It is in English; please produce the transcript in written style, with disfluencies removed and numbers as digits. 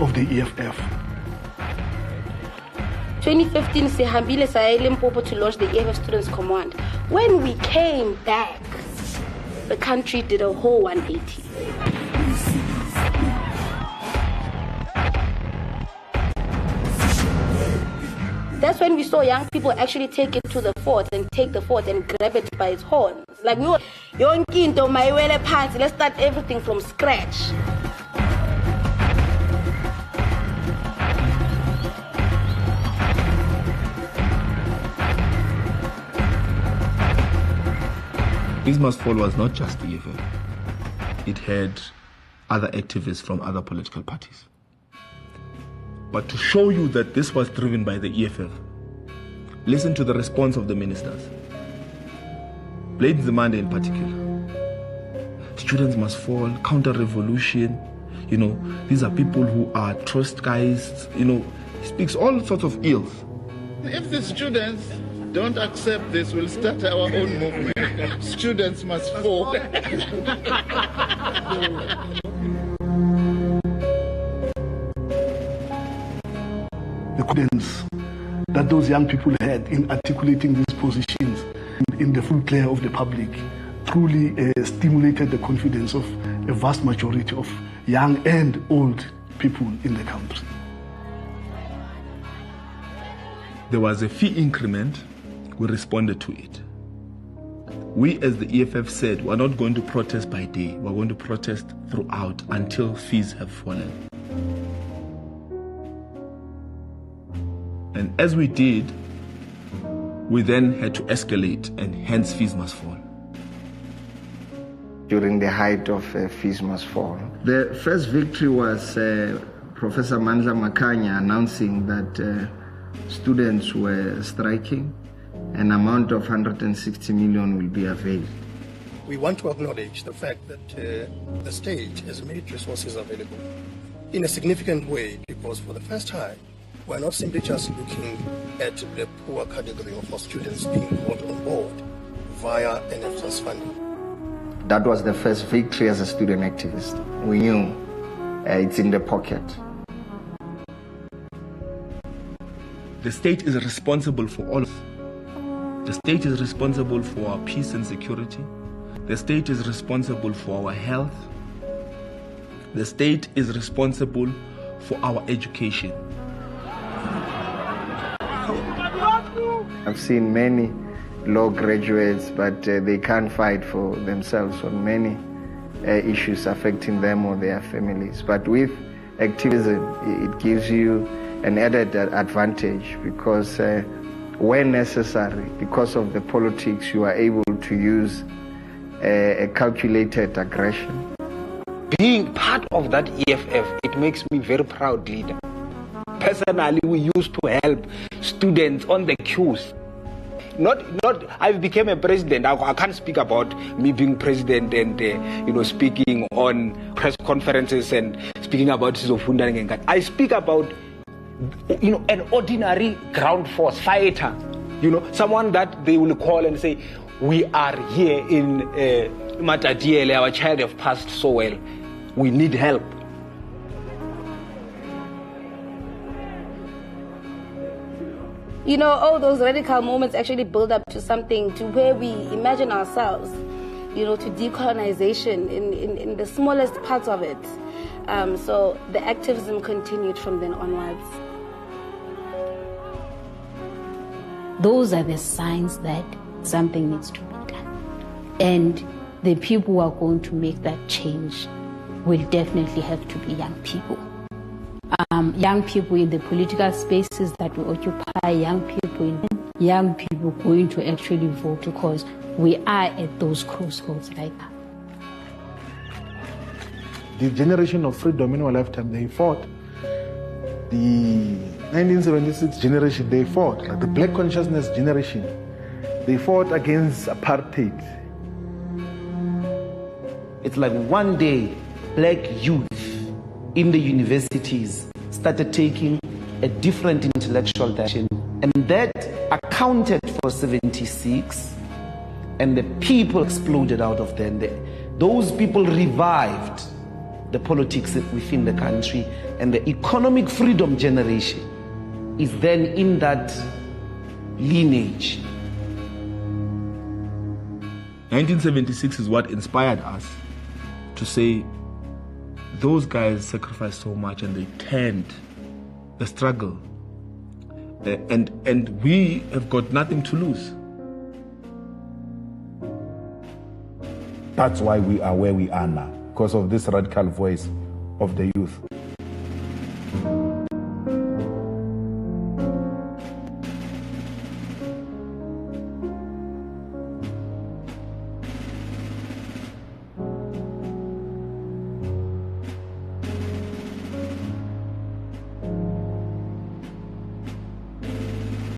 of the EFF. 2015, sihambile saya eLimpopo to launch the EFF Students Command. When we came back, the country did a whole 180. That's when we saw young people actually take it to the fort and take the fort and grab it by its horns. Like, we were, let's start everything from scratch. Fees Must Fall was not just the EFF. It had other activists from other political parties. But to show you that this was driven by the EFF, listen to the response of the ministers. Blade Nzimande in particular. Students must fall, counter-revolution. You know, these are people who are Trotskyists. You know, he speaks all sorts of ills. If the students don't accept this, we'll start our own movement. Students must fall. The confidence that those young people had in articulating these positions in the full glare of the public truly stimulated the confidence of a vast majority of young and old people in the country. There was a fee increment. We responded to it. We as the EFF said, we're not going to protest by day, we're going to protest throughout until fees have fallen. And as we did, we then had to escalate, and hence Fees Must Fall. During the height of Fees Must Fall, the first victory was Professor Mandla Makanya announcing that students were striking. An amount of 160 million will be availed. We want to acknowledge the fact that the state has made resources available in a significant way, because for the first time, we're not simply just looking at the poor category of our students being brought on board via NFSAS funding. That was the first victory as a student activist. We knew it's in the pocket. The state is responsible for all of us. The state is responsible for our peace and security. The state is responsible for our health. The state is responsible for our education. I've seen many law graduates, but they can't fight for themselves on many issues affecting them or their families. But with activism, it gives you an added advantage, because when necessary, because of the politics, you are able to use a calculated aggression. Being part of that EFF, it makes me very proud leader. Personally, we used to help students on the queues. I became a president. I can't speak about me being president and speaking on press conferences and speaking about Sizofunda. I speak about an ordinary ground force fighter, someone that they will call and say, we are here in Matadiele, our child have passed so well, we need help. All those radical moments actually build up to something to where we imagine ourselves, to decolonization in the smallest parts of it. So the activism continued from then onwards. Those are the signs that something needs to be done. And the people who are going to make that change will definitely have to be young people. Young people in the political spaces that we occupy, young people going to actually vote, because we are at those crossroads right now. The generation of freedom in our lifetime, they fought. The 1976 generation, they fought. Like the Black Consciousness generation, they fought against apartheid. It's like one day, black youth in the universities started taking a different intellectual direction, and that accounted for 76, and the people exploded out of them. Those people revived the politics within the country, and the economic freedom generation is then in that lineage. 1976 is what inspired us to say those guys sacrificed so much and they turned the struggle, and we have got nothing to lose. That's why we are where we are now, because of this radical voice of the youth.